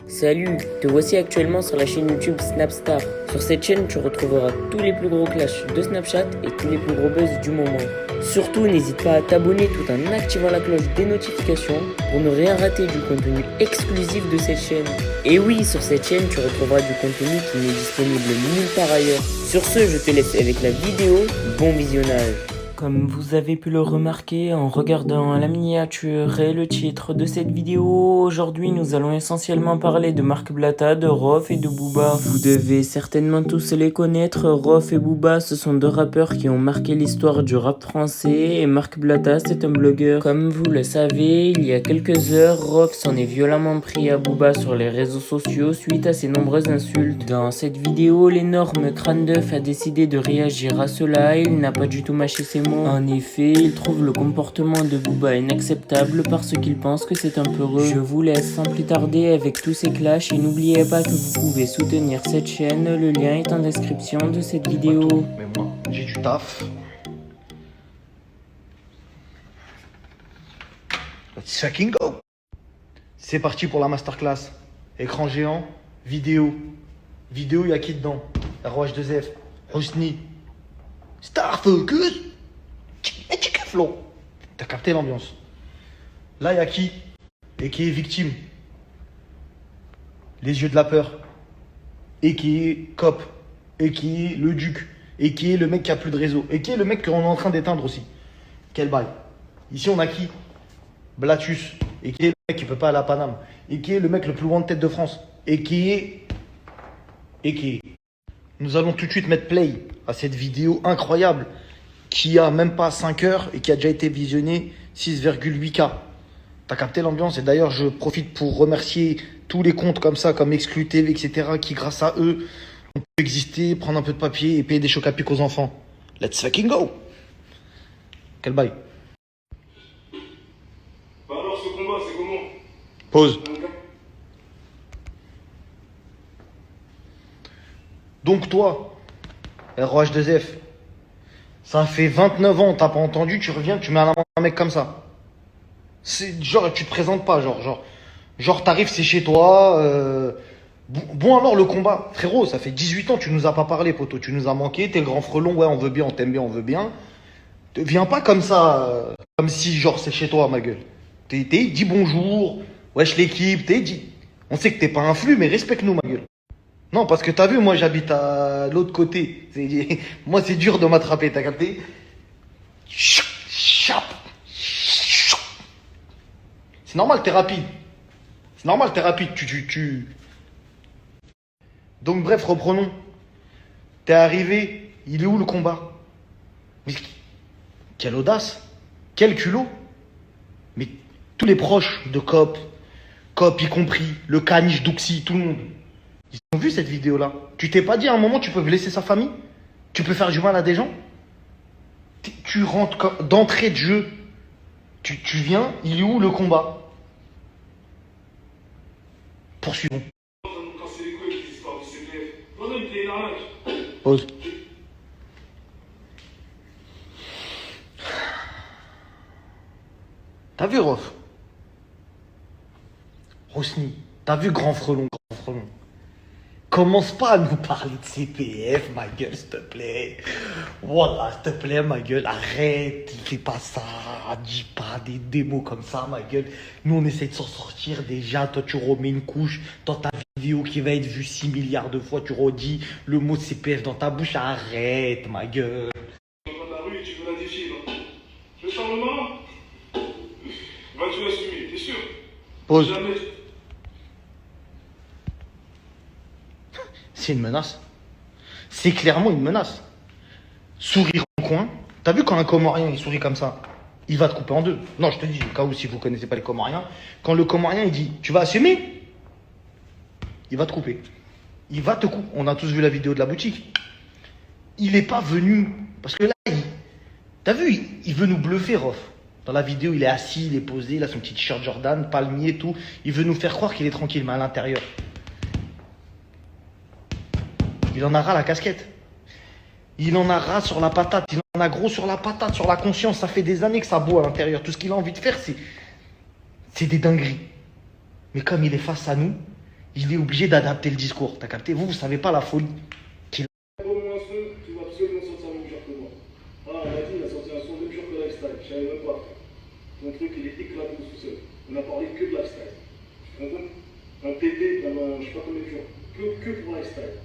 Salut, te voici actuellement sur la chaîne YouTube Snapstar. Sur cette chaîne, tu retrouveras tous les plus gros clashs de Snapchat et tous les plus gros buzz du moment. Surtout, n'hésite pas à t'abonner tout en activant la cloche des notifications pour ne rien rater du contenu exclusif de cette chaîne. Et oui, sur cette chaîne, tu retrouveras du contenu qui n'est disponible nulle part ailleurs. Sur ce, je te laisse avec la vidéo. Bon visionnage. Comme vous avez pu le remarquer en regardant la miniature et le titre de cette vidéo, aujourd'hui nous allons essentiellement parler de Marc Blatta, de Rof et de Booba. Vous devez certainement tous les connaître, Rof et Booba, ce sont deux rappeurs qui ont marqué l'histoire du rap français et Marc Blatta c'est un blogueur. Comme vous le savez, il y a quelques heures, Rof s'en est violemment pris à Booba sur les réseaux sociaux suite à ses nombreuses insultes. Dans cette vidéo, l'énorme crâne d'œuf a décidé de réagir à cela et il n'a pas du tout mâché ses mots. En effet, il trouve le comportement de Booba inacceptable parce qu'il pense que c'est un peureux. Je vous laisse sans plus tarder avec tous ces clashs et n'oubliez pas que vous pouvez soutenir cette chaîne, le lien est en description de cette vidéo. Mais moi, j'ai du taf. Let's fucking go. C'est parti pour la masterclass. Écran géant, vidéo. Vidéo, il y a qui dedans? ROH2F, Hosni, Star Focus. Flow. T'as capté l'ambiance. Là, il y a qui? Et qui est victime? Les yeux de la peur. Et qui est Cop. Et qui est le Duc. Et qui est le mec qui a plus de réseau. Et qui est le mec qu'on est en train d'éteindre aussi. Quel bail. Ici, on a qui? Blatus. Et qui est le mec qui peut pas aller à Paname. Et qui est le mec le plus loin de tête de France. Et qui est... Nous allons tout de suite mettre play à cette vidéo incroyable qui a même pas 5 heures et qui a déjà été visionnée 6,8K. T'as capté l'ambiance? Et d'ailleurs, je profite pour remercier tous les comptes comme ça, comme Exclu TV, etc., qui, grâce à eux, on peut exister, prendre un peu de papier et payer des chocs à pic aux enfants. Let's fucking go! Quel bail? Bah alors, ce combat, c'est comment? Pause. Donc toi, ROH2F, ça fait 29 ans, t'as pas entendu, tu reviens, tu mets à la main un mec comme ça. C'est genre, tu te présentes pas, genre t'arrives, c'est chez toi. Bon alors le combat, frérot, ça fait 18 ans, tu nous as pas parlé, poto, tu nous as manqué, t'es le grand frelon, ouais, on veut bien, on t'aime bien, on veut bien. Viens pas comme ça, comme si genre c'est chez toi, ma gueule. Dis bonjour, wesh l'équipe, on sait que t'es pas un flux, mais respecte-nous, ma gueule. Non, parce que t'as vu, moi j'habite à l'autre côté. Moi c'est dur de m'attraper, t'as capté? C'est normal, t'es rapide. C'est normal, t'es rapide. Donc bref, reprenons. T'es arrivé, il est où le combat? Mais quelle audace, quel culot. Mais tous les proches de Cop y compris, le caniche d'Uxi, tout le monde. Ils ont vu cette vidéo-là. Tu t'es pas dit à un moment tu peux blesser sa famille? Tu peux faire du mal à des gens? Tu rentres d'entrée de jeu. Tu viens, il est où le combat? Poursuivons. Quand c'est les couilles avec les histoires du CPF. Non, non, il était une arnaque. Pause. T'as vu Rof? Rosny, t'as vu grand frelon? Commence pas à nous parler de CPF, ma gueule, s'il te plaît. Voilà, s'il te plaît, ma gueule, arrête, fais pas ça, dis pas des mots comme ça, ma gueule. Nous, on essaie de s'en sortir déjà. Toi, tu remets une couche dans ta vidéo qui va être vue 6 milliards de fois. Tu redis le mot CPF dans ta bouche. Arrête, ma gueule. Tu vas dans la rue et tu veux la défier, là. Je sors le main. Vas-tu l'assumer, t'es sûr? Pause. Jamais. C'est une menace. C'est clairement une menace. Sourire en coin. T'as vu quand un Comorien il sourit comme ça, il va te couper en deux. Non, je te dis, au cas où si vous connaissez pas les Comoriens, quand le Comorien il dit tu vas assumer, il va te couper. Il va te couper. On a tous vu la vidéo de la boutique. Il est pas venu parce que là, t'as vu, il veut nous bluffer, Rof. Dans la vidéo, il est assis, il est posé, il a son petit t-shirt Jordan, palmier et tout. Il veut nous faire croire qu'il est tranquille, mais à l'intérieur, il en a ras la casquette. Il en a ras sur la patate. Il en a gros sur la patate, sur la conscience. Ça fait des années que ça boit à l'intérieur. Tout ce qu'il a envie de faire, c'est des dingueries. Mais comme il est face à nous, il est obligé d'adapter le discours. T'as capté? Vous savez pas la folie qu'il a. Au moins un son, tu vas absolument sortir le même genre que moi. Ah, il a dit, il a sorti un son même genre que Lifestyle. Je savais même pas. Ton truc, il est éclaté tout seul. On a parlé que de Lifestyle. Tu comprends? Un TD pendant je sais pas combien de jours. Que pour Lifestyle.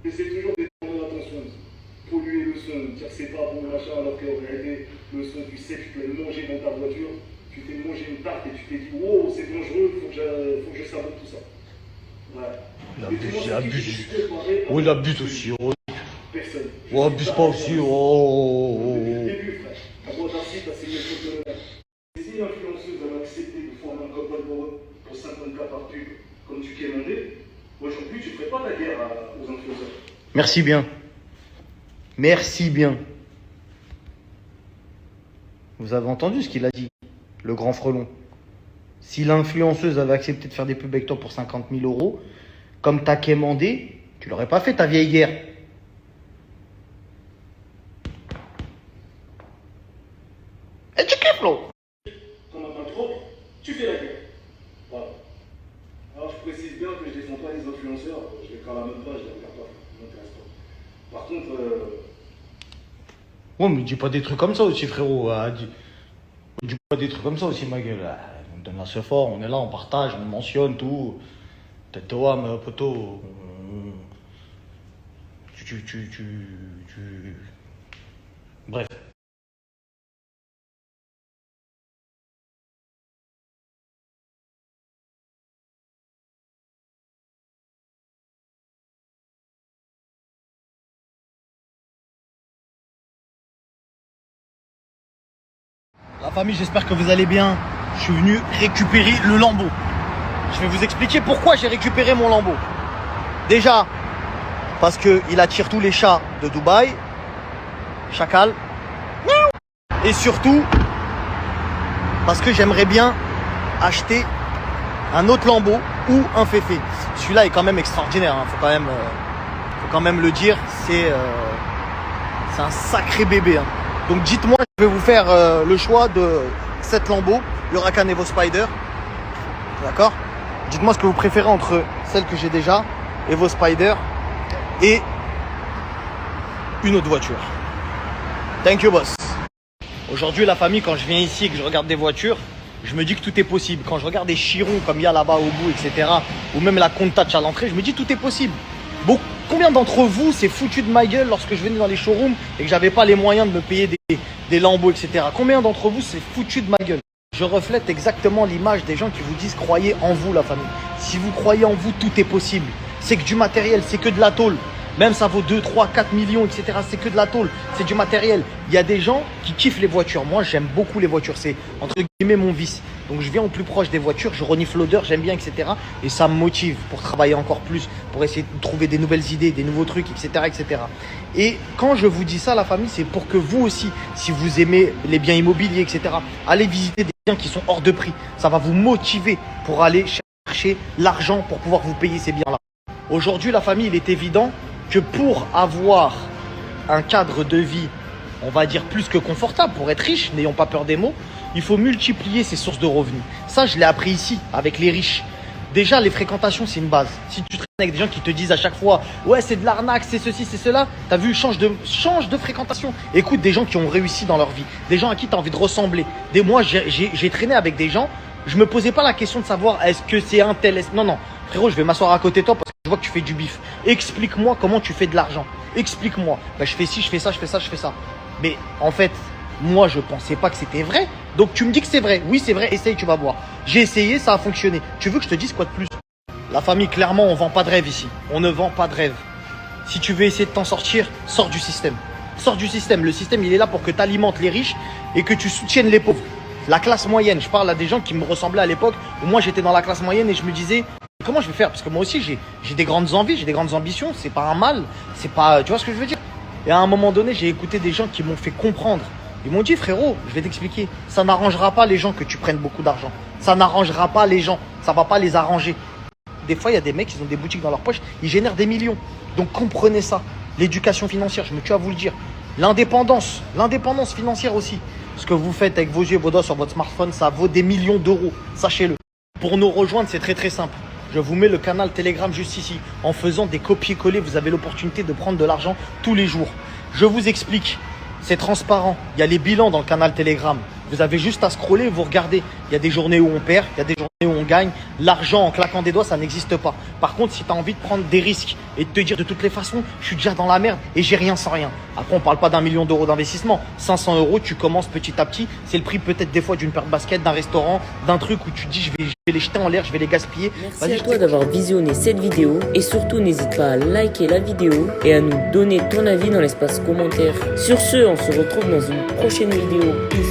Essaye toujours de détourner l'attention. Polluer le son, dire c'est pas bon machin, alors qu'en réalité, le son, tu sais, tu peux le manger dans ta voiture. Tu t'es mangé une tarte et tu t'es dit, wow, c'est dangereux, faut que je sabote tout ça. Ouais. Il abuse, il abuse. Oh, il abuse aussi. Personne. Oh, abuse pas aussi. Oh. Depuis le début, frère. À moi d'Arcy, t'as signé le code de l'honneur. Si l'influenceuse avait accepté de former un couple pour 50K par pub, comme tu t'es demandé, aujourd'hui, tu ne ferais pas la guerre aux influenceurs. Merci bien. Merci bien. Vous avez entendu ce qu'il a dit, le grand frelon. Si l'influenceuse avait accepté de faire des pubs avec toi pour 50 000 euros, comme t'as quémandé, tu l'aurais pas fait ta vieille guerre. Et tu kiffes, Flo? Quand on n'a pas trop, tu fais la guerre. Voilà. Alors je précise bien que je ne défends pas les influenceurs, je les crame même pas, je les regarde pas, ça m'intéresse pas. Par contre, Ouais, mais dis pas des trucs comme ça aussi, frérot. Dis pas des trucs comme ça aussi, ma gueule. On donne la ce fort, on est là, on partage, on mentionne tout. Tête de homme, poteau. Bref. La famille, j'espère que vous allez bien. Je suis venu récupérer le Lambo. Je vais vous expliquer pourquoi j'ai récupéré mon Lambo. Déjà, parce qu'il attire tous les chats de Dubaï. Chacal. Et surtout, parce que j'aimerais bien acheter un autre Lambo ou un Féfé. Celui-là est quand même extraordinaire, hein. Faut quand même le dire. C'est un sacré bébé, hein. Donc dites-moi, je vais vous faire le choix de cette Lambo, l'Huracan Evo Spider. D'accord? Dites-moi ce que vous préférez entre celle que j'ai déjà, Evo Spider, et une autre voiture. Thank you, boss. Aujourd'hui, la famille, quand je viens ici et que je regarde des voitures, je me dis que tout est possible. Quand je regarde des Chiron comme il y a là-bas au bout, etc., ou même la Countach à l'entrée, je me dis tout est possible. Bon, combien d'entre vous s'est foutu de ma gueule lorsque je venais dans les showrooms et que j'avais pas les moyens de me payer des Lambeaux, etc. Combien d'entre vous s'est foutu de ma gueule? Je reflète exactement l'image des gens qui vous disent croyez en vous, la famille. Si vous croyez en vous, tout est possible. C'est que du matériel, c'est que de la tôle. Même ça vaut 2, 3, 4 millions, etc. C'est que de la tôle, c'est du matériel. Il y a des gens qui kiffent les voitures. Moi, j'aime beaucoup les voitures. C'est entre guillemets mon vice. Donc, je viens au plus proche des voitures, je renifle l'odeur, j'aime bien, etc. Et ça me motive pour travailler encore plus, pour essayer de trouver des nouvelles idées, des nouveaux trucs, etc., etc. Et quand je vous dis ça, la famille, c'est pour que vous aussi, si vous aimez les biens immobiliers, etc., allez visiter des biens qui sont hors de prix. Ça va vous motiver pour aller chercher l'argent pour pouvoir vous payer ces biens-là. Aujourd'hui, la famille, il est évident que pour avoir un cadre de vie, on va dire plus que confortable, pour être riche, n'ayons pas peur des mots, il faut multiplier ses sources de revenus. Ça, je l'ai appris ici, avec les riches. Déjà, les fréquentations, c'est une base. Si tu traînes avec des gens qui te disent à chaque fois « Ouais, c'est de l'arnaque, c'est ceci, c'est cela », t'as vu, change de fréquentation. Écoute des gens qui ont réussi dans leur vie, des gens à qui tu as envie de ressembler. Moi, j'ai traîné avec des gens, je me posais pas la question de savoir est-ce que c'est un tel... Non, frérot, je vais m'asseoir à côté de toi parce que je vois que tu fais du bif. Explique-moi comment tu fais de l'argent. Explique-moi. Bah, je fais ci, je fais ça, je fais ça, je fais ça. Mais en fait, moi, je pensais pas que c'était vrai. Donc, tu me dis que c'est vrai. Oui, c'est vrai. Essaye, tu vas voir. J'ai essayé, ça a fonctionné. Tu veux que je te dise quoi de plus? La famille, clairement, on vend pas de rêve ici. On ne vend pas de rêve. Si tu veux essayer de t'en sortir, sors du système. Sors du système. Le système, il est là pour que tu alimentes les riches et que tu soutiennes les pauvres. La classe moyenne. Je parle à des gens qui me ressemblaient à l'époque où moi, j'étais dans la classe moyenne et je me disais... Comment je vais faire? Parce que moi aussi, j'ai des grandes envies, j'ai des grandes ambitions. C'est pas un mal. C'est pas... Tu vois ce que je veux dire? Et à un moment donné, j'ai écouté des gens qui m'ont fait comprendre. Ils m'ont dit, frérot, je vais t'expliquer. Ça n'arrangera pas les gens que tu prennes beaucoup d'argent. Ça n'arrangera pas les gens. Ça va pas les arranger. Des fois, il y a des mecs, ils ont des boutiques dans leur poche. Ils génèrent des millions. Donc, comprenez ça. L'éducation financière, je me tue à vous le dire. L'indépendance financière aussi. Ce que vous faites avec vos yeux et vos doigts sur votre smartphone, ça vaut des millions d'euros. Sachez-le. Pour nous rejoindre, c'est très très simple. Je vous mets le canal Telegram juste ici. En faisant des copier-coller, vous avez l'opportunité de prendre de l'argent tous les jours. Je vous explique. C'est transparent. Il y a les bilans dans le canal Telegram. Vous avez juste à scroller, vous regardez. Il y a des journées où on perd, il y a des journées où on gagne. L'argent en claquant des doigts, ça n'existe pas. Par contre, si tu as envie de prendre des risques et de te dire de toutes les façons, je suis déjà dans la merde et j'ai rien sans rien. Après, on parle pas d'1 million d'euros d'investissement. 500 euros, tu commences petit à petit. C'est le prix peut-être des fois d'une paire de baskets, d'un restaurant, d'un truc où tu te dis je vais les jeter en l'air, je vais les gaspiller. Merci à toi d'avoir visionné cette vidéo et surtout n'hésite pas à liker la vidéo et à nous donner ton avis dans l'espace commentaire. Sur ce, on se retrouve dans une prochaine vidéo. Peace.